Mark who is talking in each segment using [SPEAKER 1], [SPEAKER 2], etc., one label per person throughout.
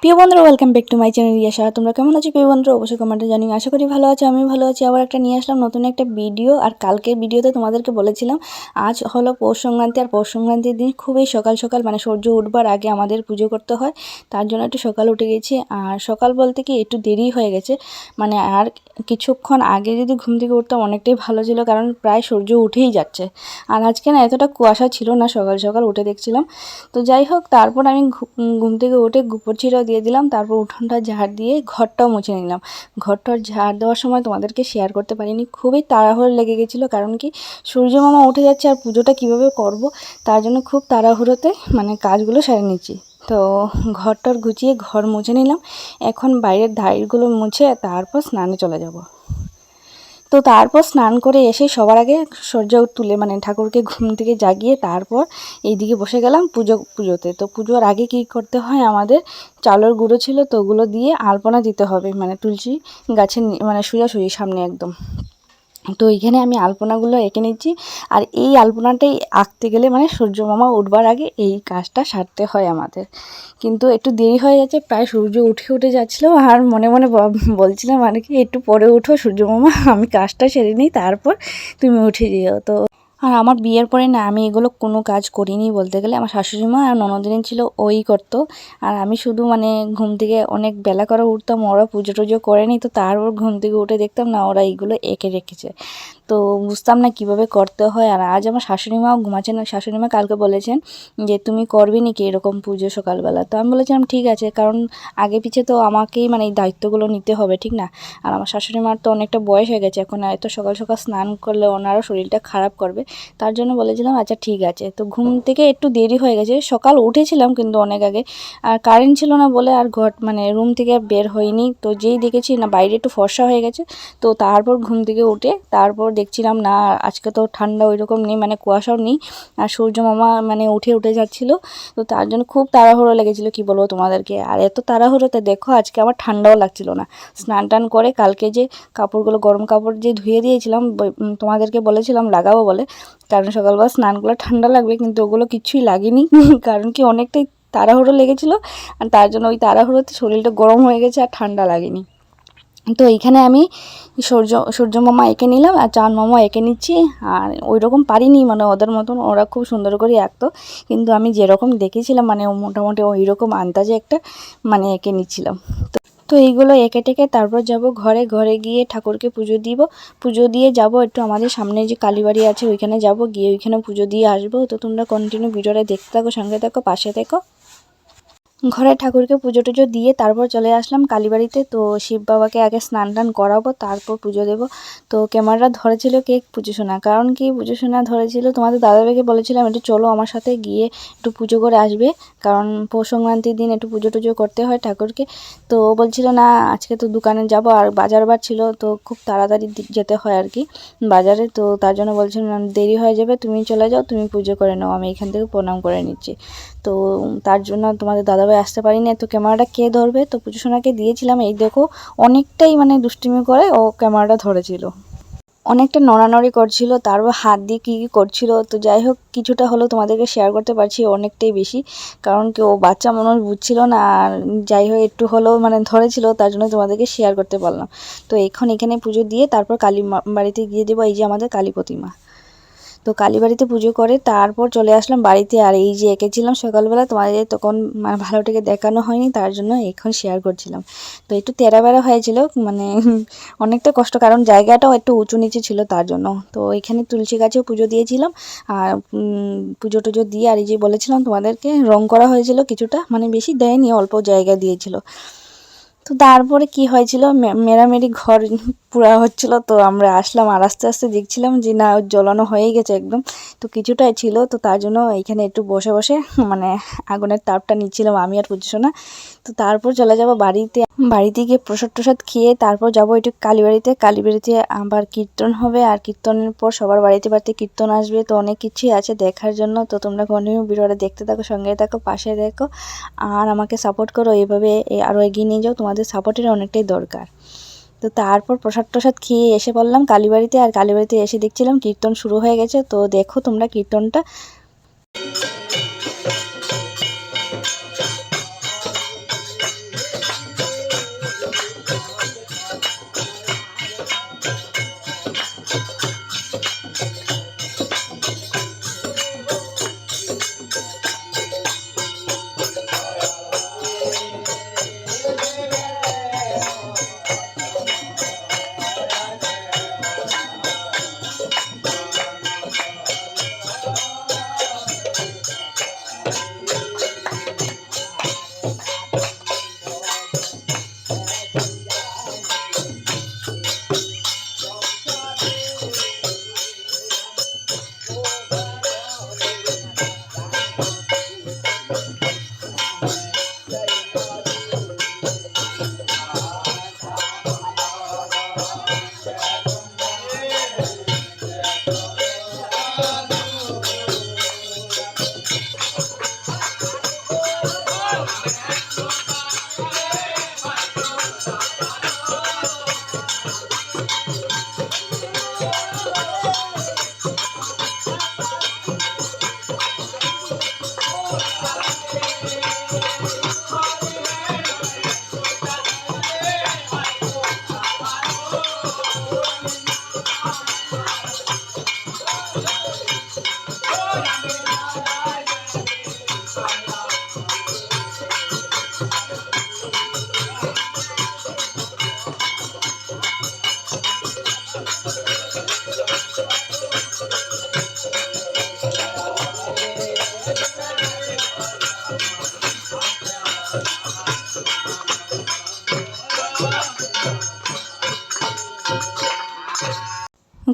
[SPEAKER 1] প্রিয় বন্ধুরা, welcome back to my channel Riyasha. তোমরা কেমন আছো প্রিয় বন্ধুরা? অবশ্যই কমেন্টে জানিও। আশা করি ভালো আছো, আমি ভালো আছি। আবার একটা নিয়ে আসলাম নতুন একটা ভিডিও। আর কালকের ভিডিওতে তোমাদেরকে বলেছিলাম আজ হলো পৌষ সংক্রান্তি। আর পৌষ সংক্রান্তির দিন খুবই সকাল সকাল মানে সূর্য উঠবার আগে আমাদের পুজো করতে হয়, তার জন্য একটু সকাল উঠে গেছি। আর সকাল বলতে কি একটু দেরি হয়ে গেছে, মানে আর কিছুক্ষণ আগে যদি ঘুম থেকে উঠতাম অনেকটাই ভালো ছিল, কারণ প্রায় সূর্য উঠেই যাচ্ছে। আর আজকে না এতটা কুয়াশা ছিল না, সকাল সকাল উঠে দেখছিলাম। তো যাই হোক, তারপর আমি ঘুম থেকে উঠে গোবর ছিটাও দিয়ে দিলাম, তারপর উঠোনটা ঝাড় দিয়ে ঘরটাও মুছে নিলাম। ঘরটার ঝাড় দেওয়ার সময় তোমাদেরকে শেয়ার করতে পারিনি, খুবই তাড়াহুড়ো লেগে গেছিলো, কারণ কি সূর্য মামা উঠে যাচ্ছে আর পুজোটা কীভাবে করব, তার জন্য খুব তাড়াহুড়োতে মানে কাজগুলো সেরে নিচ্ছি। তো ঘরটার গুছিয়ে ঘর মুছে নিলাম। এখন বাইরের ধারগুলো মুছে তারপর স্নানে চলে যাব। তো তারপর স্নান করে এসে সবার আগে সূর্য তুলে মানে ঠাকুরকে ঘুম থেকে জাগিয়ে তারপর এইদিকে বসে গেলাম পুজোতে। তো পুজোর আগে কি করতে হয়, আমাদের চালের গুঁড়ো ছিল, তো ওগুলো দিয়ে আলপনা দিতে হবে, মানে তুলসী গাছের মানে সোজাসুজি সামনে একদম। তো এইখানে আমি আলপনাগুলো এঁকে নিচ্ছি। আর এই আলপনাটাই আঁকতে গেলে মানে সূর্য মামা উঠবার আগে এই কাজটা সারতে হয় আমাদের। কিন্তু একটু দেরি হয়ে যাচ্ছে, প্রায় সূর্য উঠে যাচ্ছিলো। আর মনে মনে বলছিলাম আর কি, একটু পরে উঠো সূর্য মামা, আমি কাজটা সেরে নিই, তারপর তুমি উঠে যেও। তো আর আমার বিয়ের পরে না আমি এগুলো কোনো কাজ করিনি বলতে গেলে। আমার শাশুড়ি মা আর ননদিন ছিল, ওই করতো। আর আমি শুধু মানে ঘুম থেকে অনেক বেলা করে উঠতাম, ওরা পুজো টুজো করেনি, তো তারপর ঘুম থেকে উঠে দেখতাম না ওরা এইগুলো এঁকে রেখেছে। তো বুঝতাম না কিভাবে করতে হয়। আর আজ আমার শাশুড়ি মাও ঘুমাচ্ছেন, শাশুড়ি মা কালকে বলেছেন যে তুমি করবি নাকি এরকম পুজো সকালবেলা। তো আমি বলেছিলাম ঠিক আছে, কারণ আগে পিছে তো আমাকেই মানে এই দায়িত্বগুলো নিতে হবে, ঠিক না? আর আমার শাশুড়ি মার তো অনেকটা বয়স হয়ে গেছে, এখন এত সকাল সকাল স্নান করলে ওনারও শরীরটা খারাপ করবে, তার জন্য বলেছিলাম আচ্ছা ঠিক আছে। তো ঘুম থেকে একটু দেরি হয়ে গেছে, সকাল উঠেছিলাম কিন্তু অনেক আগে। আর কারেন্ট ছিল না বলে আর ঘর মানে রুম থেকে বের হয়নি। তো যেই দেখেছি না বাইরে একটু ফর্সা হয়ে গেছে, তো তারপর ঘুম থেকে উঠে তারপর দেখছিলাম না আজকে তো ঠান্ডা ওই রকম নেই, মানে কুয়াশাও নেই, আর সূর্য মামা মানে উঠে যাচ্ছিলো। তো তার জন্য খুব তাড়াহুড়ো লেগেছিলো, কি বলবো তোমাদেরকে। আর এত তাড়াহুড়োতে দেখো আজকে আমার ঠান্ডাও লাগছিল না। স্নান টান করে কালকে যে কাপড়গুলো গরম কাপড় যে ধুয়ে দিয়েছিলাম, তোমাদেরকে বলেছিলাম লাগাবো বলে, কারণ সকালবেলা স্নান করলে ঠান্ডা লাগবে, কিন্তু ওগুলো কিছুই লাগেনি কারণ কি অনেকটাই তাড়াহুড়ো লেগেছিলো। আর তার জন্য ওই তাড়াহুড়োতে শরীরটা গরম হয়ে গেছে আর ঠান্ডা লাগেনি। তো এইখানে আমি সূর্য মামা এঁকে নিলাম আর চাঁদ মামা এঁকে নিচ্ছি। আর ওই রকম পারিনি, মানে ওদের মতন ওরা খুব সুন্দর করে আঁকতো, কিন্তু আমি যেরকম দেখেছিলাম মানে মোটামুটি ওই রকম আন্দাজে একটা মানে এঁকে নিচ্ছিলাম। তো এইগুলো এঁকে টেকে তারপর যাব ঘরে গিয়ে ঠাকুরকে পুজো দিব। পুজো দিয়ে যাব একটু আমাদের সামনে যে কালীবাড়ি আছে ওইখানে যাব, গিয়ে ওইখানে পুজো দিয়ে আসবো। তো তোমরা কন্টিনিউ ভিডিওটা দেখতে থাকো, সঙ্গে থাকো, পাশে থেকো। ঘরে ঠাকুরকে পুজো টুজো দিয়ে তারপর চলে আসলাম কালীবাড়িতে। তো শিব বাবাকে আগে স্নান টান করাবো, তারপর পুজো দেবো। তো ক্যামেরা ধরেছিল কে পুজো শোনা, কারণ কি পুজো শোনা ধরেছিল তোমাদের দাদাভাইকে বলেছিলাম একটু চলো আমার সাথে গিয়ে একটু পুজো করে আসবে, কারণ পৌষ সংক্রান্তির দিন একটু পুজো টুজো করতে হয় ঠাকুরকে। তো ও বলছিল না আজকে তো দোকানে যাব, আর বাজার বার ছিল, তো খুব তাড়াতাড়ি যেতে হয় আর কি বাজারে। তো তার জন্য বলছিলাম দেরি হয়ে যাবে, তুমি চলে যাও, তুমি পুজো করে নাও, আমি এখান থেকে প্রণাম করে নিচ্ছি। তো তার জন্য তোমাদের দাদাভাই আসতে পারিনি। তো ক্যামেরাটা কে ধরবে, তো পুজো সোনাকে দিয়েছিলাম। এই দেখো অনেকটাই মানে দুষ্টুমি করে ও ক্যামেরাটা ধরেছিল, অনেকটা নড়ানড়ি করছিল, তারপর হাত দিয়ে কী কী করছিল। তো যাই হোক কিছুটা হলেও তোমাদেরকে শেয়ার করতে পারছি, অনেকটাই বেশি, কারণ কি ও বাচ্চা মানুষ বুঝছিল না। আর যাই হোক একটু হলেও মানে ধরেছিল, তার জন্য তোমাদেরকে শেয়ার করতে পারলাম। তো এখন এখানে পুজো দিয়ে তারপর কালী বাড়িতে গিয়ে দেবো, এই যে আমাদের কালী প্রতিমা। তো কালীবাড়িতে পুজো করে তারপর চলে আসলাম বাড়িতে। আর এই যে এঁকেছিলাম সকালবেলা, তোমাদের তখন মানে ভালোটাকে দেখানো হয়নি, তার জন্য এখন শেয়ার করছিলাম। তো একটু তেরা বেড়া হয়েছিল, মানে অনেকটা কষ্ট, কারণ জায়গাটাও একটু উঁচু নিচে ছিল তার জন্য। তো এখানে তুলসী গাছেও পুজো দিয়েছিলাম। আর পুজো টুজো দিয়ে আর এই যে বলেছিলাম তোমাদেরকে রং করা হয়েছিল কিছুটা, মানে বেশি দেয়নি, অল্প জায়গা দিয়েছিল। তো তারপরে কি হয়েছিল, মেরামেরি ঘর পুরা হচ্ছিল। তো আমরা আসলাম আর আস্তে আস্তে দেখছিলাম যে না জ্বলানো হয়ে গেছে একদম, তো কিছুটাই ছিল। তো তার জন্য এইখানে একটু বসে বসে মানে আগুনের তাপটা নিচ্ছিলাম আমি আর পুজোসোনা। তো তারপর চলে যাব বাড়িতে গিয়ে প্রসাদ টসাদ খেয়ে তারপর যাব একটু কালীবাড়িতে আবার কীর্তন হবে। আর কীর্তনের পর সবার বাড়িতে কীর্তন আসবে, তো অনেক কিছুই আছে দেখার জন্য। তো তোমরা কন্টিনিউ ভিডিওটা দেখতে থাকো, সঙ্গে থাকো, পাশে দেখো, আর আমাকে সাপোর্ট করো, এইভাবে আরও এগিয়ে নিয়ে যাও, তোমাদের সাপোর্টের অনেকটাই দরকার। তো তারপর প্রসাদ টসাদ খেয়ে এসে পড়লাম কালীবাড়িতে। আর কালীবাড়িতে এসে দেখছিলাম কীর্তন শুরু হয়ে গেছে, তো দেখো তোমরা কীর্তনটা।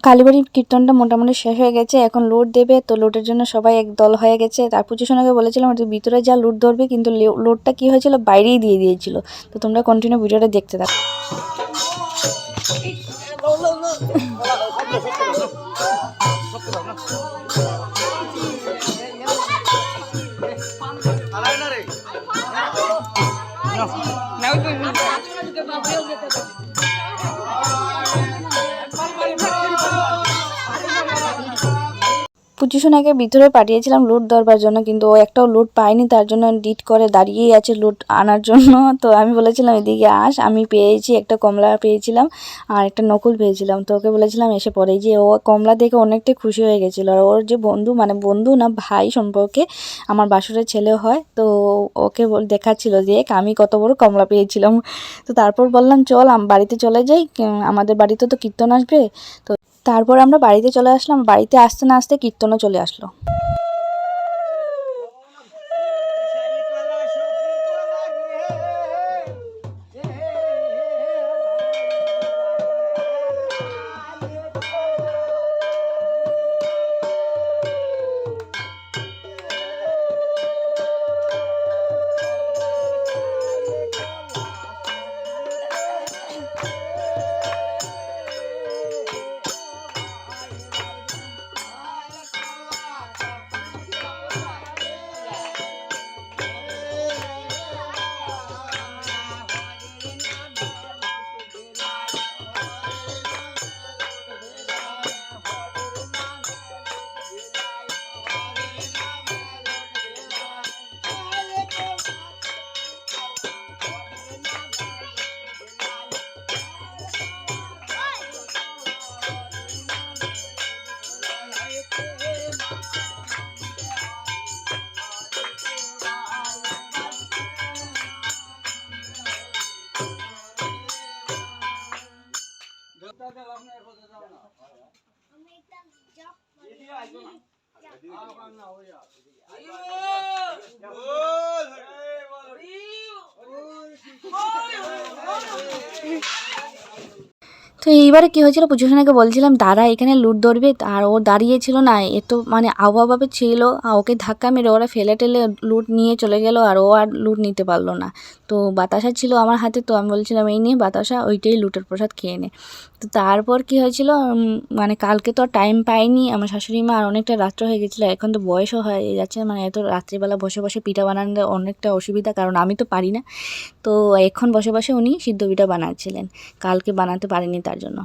[SPEAKER 1] কালীবাড়ির কীর্তনটা মোটামুটি শেষ হয়ে গেছে, এখন লুট দেবে। তো লুটের জন্য সবাই এক দল হয়ে গেছে। তার পুজোশোনাকে বলেছিলাম ওদের ভিতরে যা লুট ধরবে, কিন্তু লুটটা কী হয়েছিল বাইরেই দিয়ে দিয়েছিল। তো তোমরা কন্টিনিউ ভিডিওটা দেখতে থাকো। পুজোশোনাকে ভিতরে পাঠিয়েছিলাম লুট ধরবার জন্য, কিন্তু ও একটাও লুট পায়নি, তার জন্য ডিট করে দাঁড়িয়েই আছে লুট আনার জন্য। তো আমি বলেছিলাম এদিকে আস, আমি পেয়েছি, একটা কমলা পেয়েছিলাম আর একটা নকুল পেয়েছিলাম। তো ওকে বলেছিলাম এসে পড়ে, যে ও কমলা দেখে অনেকটাই খুশি হয়ে গেছিলো। আর ওর যে বন্ধু, মানে বন্ধু না ভাই সম্পর্কে, আমার বাসুরের ছেলে হয়, তো ওকে দেখাচ্ছিল যে আমি কত বড় কমলা পেয়েছিলাম। তো তারপর বললাম চল বাড়িতে চলে যাই, আমাদের বাড়িতে তো কীর্তন আসবে। তো তারপর আমরা বাড়িতে চলে আসলাম। বাড়িতে আসতে না আসতে কীর্তনও চলে আসলো। তো এইবারে কী হয়েছিল, পুজোশোনাকে বলছিলাম দাঁড়া এখানে লুট ধরবে, আর ও দাঁড়িয়েছিল না, এ তো মানে আবহাওয়াভাবে ছিল, ওকে ধাক্কা মেরে ওরা ফেলে টেলে লুট নিয়ে চলে গেল, আর ও আর লুট নিতে পারলো না। তো বাতাসা ছিল আমার হাতে, তো আমি বলছিলাম এই নিয়ে বাতাসা, ওইটাই লুটের প্রসাদ খেয়ে নে। তো তারপর কী হয়েছিল, মানে কালকে তো আর টাইম পাইনি আমার শাশুড়ি মা, আর অনেকটা রাত্র হয়ে গেছিলো, এখন তো বয়সও হয়ে যাচ্ছে, মানে এত রাত্রিবেলা বসে বসে পিঠা বানানোর অনেকটা অসুবিধা, কারণ আমি তো পারি না। তো এখন বসে বসে উনি সিদ্ধ পিঠা বানাচ্ছিলেন, কালকে বানাতে পারেনি তার জন্য।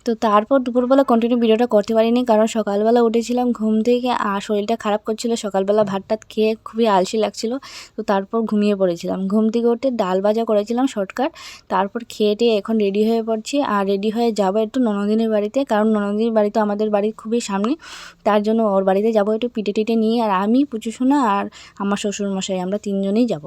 [SPEAKER 1] তো তারপর দুপুরবেলা কন্টিনিউ ভিডিওটা করতে পারিনি, কারণ সকালবেলা উঠেছিলাম ঘুম থেকে আর শরীরটা খারাপ করছিল, সকালবেলা ভাত টাত খেয়ে খুবই আলসি লাগছিল। তো তারপর ঘুমিয়ে পড়েছিলাম। ঘুম থেকে উঠে ডাল ভাজা করেছিলাম শর্টকাট, তারপর খেয়ে টেয়ে এখন রেডি হয়ে পড়ছি, আর রেডি হয়ে যাবো একটু ননদিনীর বাড়িতে, কারণ ননদিনীর বাড়ি তো আমাদের বাড়ির খুবই সামনে, তার জন্য ওর বাড়িতে যাবো একটু পিঠে টিটে নিয়ে। আর আমি, পুচুসোনা আর আমার শ্বশুরমশাই, আমরা তিনজনেই যাব।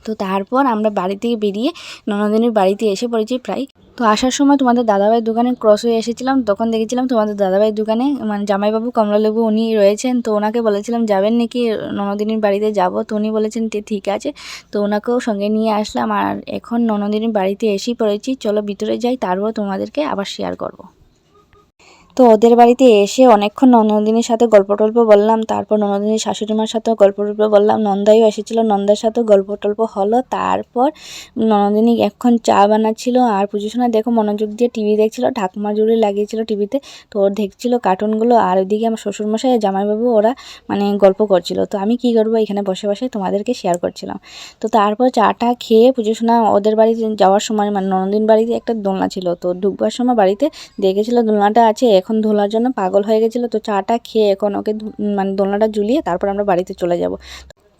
[SPEAKER 1] তো তারপর আমরা বাড়ি থেকে বেরিয়ে ননদিনীর বাড়িতে এসে পড়েছি প্রায়। তো আসার সময় তোমাদের দাদাভাইয়ের দোকানে ক্রস হয়ে এসেছিলাম, তখন দেখেছিলাম তোমাদের দাদাভাইয়ের দোকানে মানে জামাইবাবু কমলালেবু উনি রয়েছেন। তো ওনাকে বলেছিলাম যাবেন নাকি ননদিনীর বাড়িতে যাব, তো উনি বলেছেন ঠিক আছে। তো ওনাকেও সঙ্গে নিয়ে আসলাম, আর এখন ননদিনীর বাড়িতে এসেই পড়েছি। চলো ভিতরে যাই, তারপর তোমাদেরকে আবার শেয়ার করব। তো ওদের বাড়িতে এসে অনেকক্ষণ ননদিনীর সাথে গল্প টল্প বললাম, তারপর ননদিনীর শাশুড়িমার সাথেও গল্প টল্প বললাম, নন্দাইও এসেছিলো, নন্দার সাথেও গল্প টল্প হলো। তারপর ননদিনী এখন চা বানাচ্ছিল, আর পুজোশোনা দেখো মনোযোগ দিয়ে টিভি দেখছিল, ঢাকমা জুড়ে লাগিয়েছিল টিভিতে। তো ওর দেখছিল কার্টুনগুলো, আর ওইদিকে আমার শ্বশুরমশাই আর জামাইবাবু ওরা মানে গল্প করছিল। তো আমি কি করবো, এখানে বসে বসে তোমাদেরকে শেয়ার করছিলাম। তো তারপর চাটা খেয়ে পুজোশোনা ওদের বাড়ি যাওয়ার সময়, মানে ননদিন বাড়িতে একটা দোলনা ছিল, তো ঢুকবার সময় বাড়িতে দেখেছিল দোলনাটা আছে, এখন দোলার জন্য পাগল হয়ে গেছিলো। তো চাটা খেয়ে এখন ওকে মানে দোলনাটা ঝুলিয়ে তারপর আমরা বাড়িতে চলে যাব।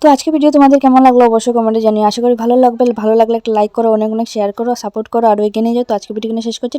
[SPEAKER 1] তো আজকে ভিডিও তোমাদের কেমন লাগলো অবশ্যই কমেন্টে জানিও। আশা করি ভালো লাগলে একটা লাইক করো, অনেক অনেক শেয়ার করো, সাপোর্ট করো, আর এগিয়ে নিয়ে যাও। তো আজকে ভিডিও শেষ করছি।